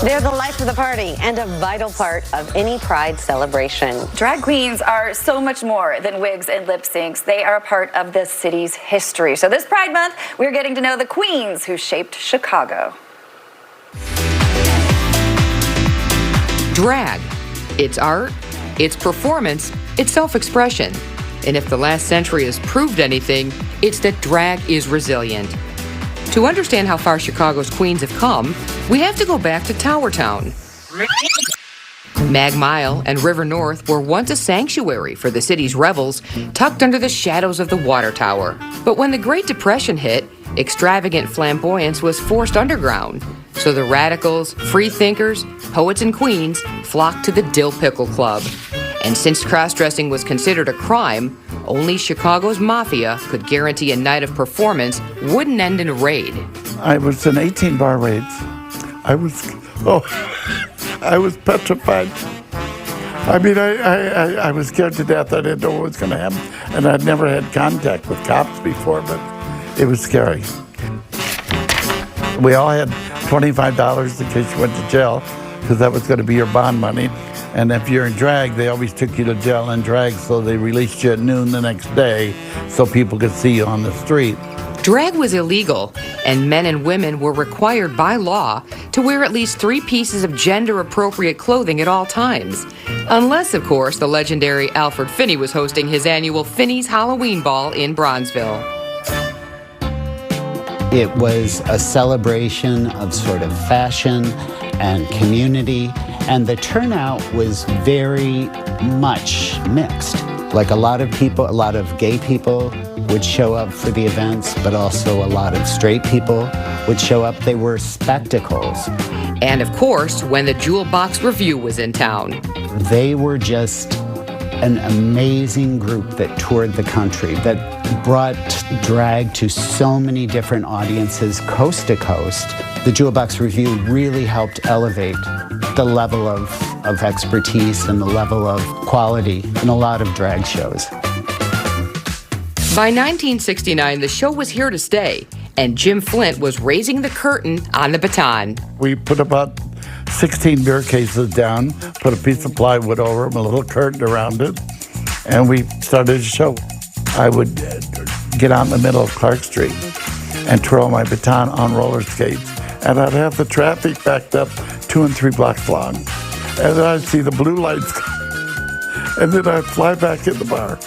They're the life of the party and a vital part of any Pride celebration. Drag queens are so much more than wigs and lip syncs. They are a part of the city's history. So this Pride Month, we're getting to know the queens who shaped Chicago. Drag. It's art, it's performance, it's self-expression. And if the last century has proved anything, it's that drag is resilient. To understand how far Chicago's queens have come, we have to go back to Tower Town. Mag Mile and River North were once a sanctuary for the city's revels, tucked under the shadows of the water tower. But when the Great Depression hit, extravagant flamboyance was forced underground. So the radicals, free thinkers, poets, and queens flocked to the Dill Pickle Club. And since cross-dressing was considered a crime, only Chicago's mafia could guarantee a night of performance wouldn't end in a raid. I was in 18-bar raids. I was petrified. I mean, I was scared to death. I didn't know what was going to happen. And I'd never had contact with cops before, but it was scary. We all had $25 in case you went to jail, because that was going to be your bond money. And if you're in drag, they always took you to jail in drag, so they released you at noon the next day so people could see you on the street. Drag was illegal, and men and women were required by law to wear at least 3 pieces of gender-appropriate clothing at all times. Unless, of course, the legendary Alfred Finney was hosting his annual Finney's Halloween Ball in Bronzeville. It was a celebration of sort of fashion and community, and the turnout was very much mixed. Like a lot of people, a lot of gay people would show up for the events, but also a lot of straight people would show up. They were spectacles. And of course, when the Jewel Box Revue was in town. They were just an amazing group that toured the country, that brought drag to so many different audiences coast to coast. The Jewel Box Revue really helped elevate the level of expertise and the level of quality in a lot of drag shows. By 1969, the show was here to stay, and Jim Flint was raising the curtain on the baton. We put about 16 beer cases down, put a piece of plywood over them, a little curtain around it, and we started a show. I would get out in the middle of Clark Street and twirl my baton on roller skates, and I'd have the traffic backed up 2 and 3 blocks long. And then I'd see the blue lights, and then I'd fly back in the bar.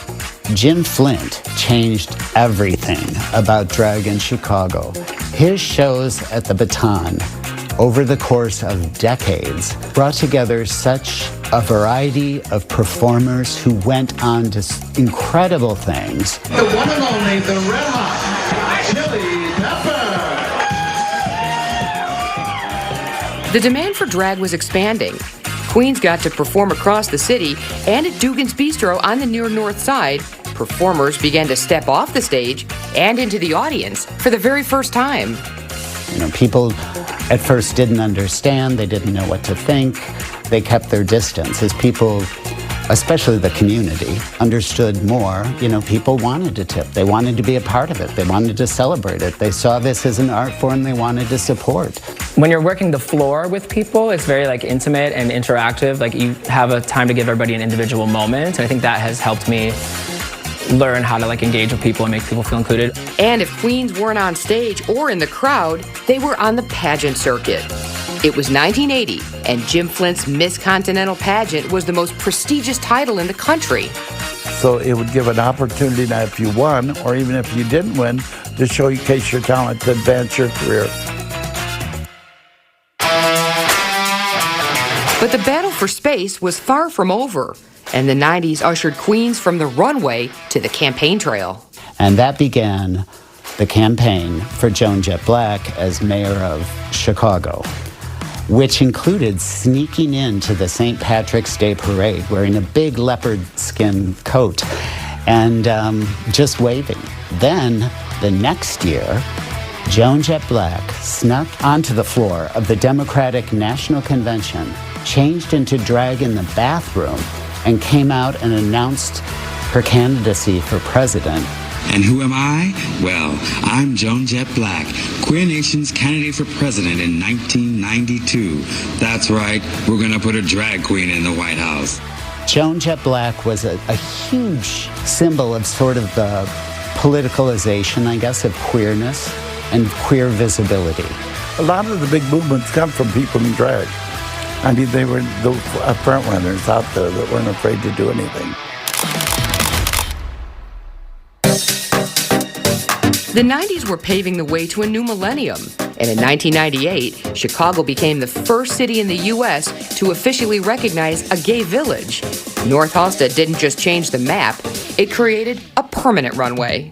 Jim Flint changed everything about drag in Chicago. His shows at the Baton, over the course of decades, brought together such a variety of performers who went on to incredible things. The one and only, the Red Hot Chili Pepper. The demand for drag was expanding. Queens got to perform across the city, and at Dugan's Bistro on the near north side, performers began to step off the stage and into the audience for the very first time. You know, people at first didn't understand, they didn't know what to think. They kept their distance. As people, especially the community, understood more, you know, people wanted to tip. They wanted to be a part of it. They wanted to celebrate it. They saw this as an art form they wanted to support. When you're working the floor with people, it's very like intimate and interactive. Like you have a time to give everybody an individual moment. And I think that has helped me learn how to like engage with people and make people feel included. And if queens weren't on stage or in the crowd, they were on the pageant circuit. It was 1980, and Jim Flint's Miss Continental pageant was the most prestigious title in the country. So it would give an opportunity now if you won, or even if you didn't win, to showcase your talent, to advance your career. But the battle for space was far from over, and the 90s ushered queens from the runway to the campaign trail. And that began the campaign for Joan Jett Black as mayor of Chicago, which included sneaking into the St. Patrick's Day parade wearing a big leopard skin coat and just waving. Then, the next year, Joan Jett Black snuck onto the floor of the Democratic National Convention, changed into drag in the bathroom, and came out and announced her candidacy for president And who am I? Well, I'm Joan Jett Black, Queer Nation's candidate for president in 1992. That's right, we're going to put a drag queen in the White House. Joan Jett Black was a huge symbol of sort of the politicalization, I guess, of queerness and queer visibility. A lot of the big movements come from people in drag. I mean, they were the front runners out there that weren't afraid to do anything. The 90s were paving the way to a new millennium, and in 1998, Chicago became the first city in the U.S. to officially recognize a gay village. North Halsted didn't just change the map, it created a permanent runway.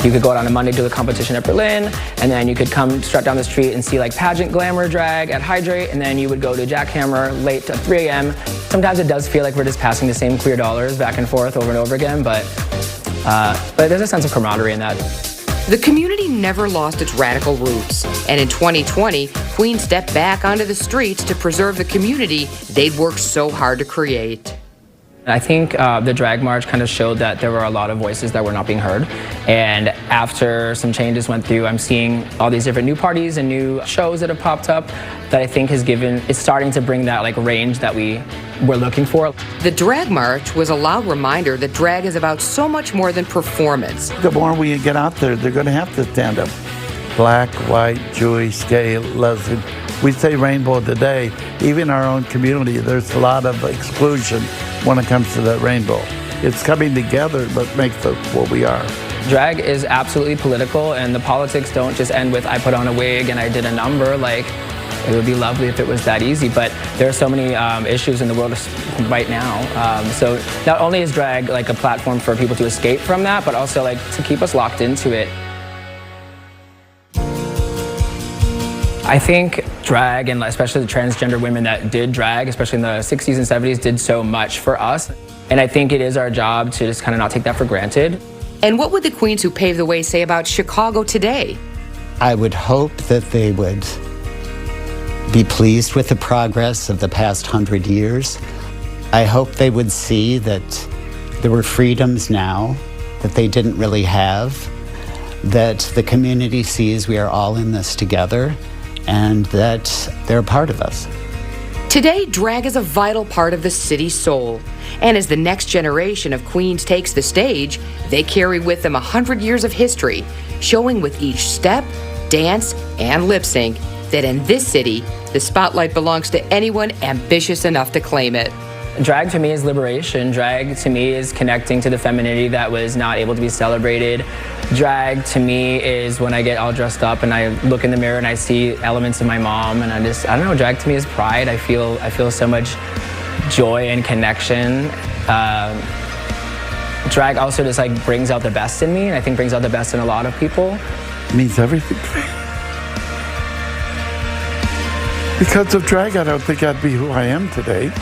You could go out on a Monday to the competition at Berlin, and then you could come strut down the street and see like pageant glamour drag at Hydrate, and then you would go to Jackhammer late to 3 a.m. Sometimes it does feel like we're just passing the same queer dollars back and forth over and over again, but there's a sense of camaraderie in that. The community never lost its radical roots, and in 2020, Queens stepped back onto the streets to preserve the community they'd worked so hard to create. I think the drag march kind of showed that there were a lot of voices that were not being heard. And after some changes went through, I'm seeing all these different new parties and new shows that have popped up that I think it's starting to bring that like range that we were looking for. The drag march was a loud reminder that drag is about so much more than performance. The more we get out there, they're going to have to stand up. Black, white, Jewish, gay, lesbian. We say rainbow today. Even our own community, there's a lot of exclusion when it comes to that rainbow. It's coming together that makes us what we are. Drag is absolutely political, and the politics don't just end with I put on a wig and I did a number. Like, it would be lovely if it was that easy, but there are so many issues in the world right now. So not only is drag like a platform for people to escape from that, but also like to keep us locked into it. I think drag, and especially the transgender women that did drag, especially in the 60s and 70s, did so much for us. And I think it is our job to just kind of not take that for granted. And what would the queens who paved the way say about Chicago today? I would hope that they would be pleased with the progress of the past 100 years. I hope they would see that there were freedoms now that they didn't really have, that the community sees we are all in this together, and that they're a part of us. Today, drag is a vital part of the city's soul. And as the next generation of queens takes the stage, they carry with them 100 years of history, showing with each step, dance, and lip sync that in this city, the spotlight belongs to anyone ambitious enough to claim it. Drag to me is liberation. Drag to me is connecting to the femininity that was not able to be celebrated. Drag to me is when I get all dressed up and I look in the mirror and I see elements of my mom, and I don't know, drag to me is pride. I feel so much joy and connection. Drag also just like brings out the best in me, and I think brings out the best in a lot of people. It means everything to me. Because of drag, I don't think I'd be who I am today.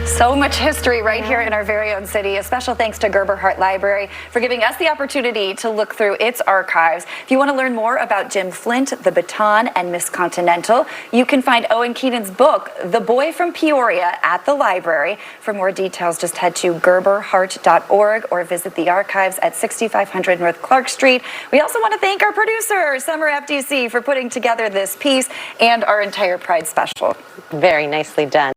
So much history right here in our very own city. A special thanks to Gerber Hart Library for giving us the opportunity to look through its archives. If you want to learn more about Jim Flint, The Baton, and Miss Continental, you can find Owen Keenan's book, The Boy from Peoria, at the library. For more details, just head to gerberhart.org or visit the archives at 6500 North Clark Street. We also want to thank our producer, Summer FTC, for putting together this piece and our entire Pride special. Very nicely done.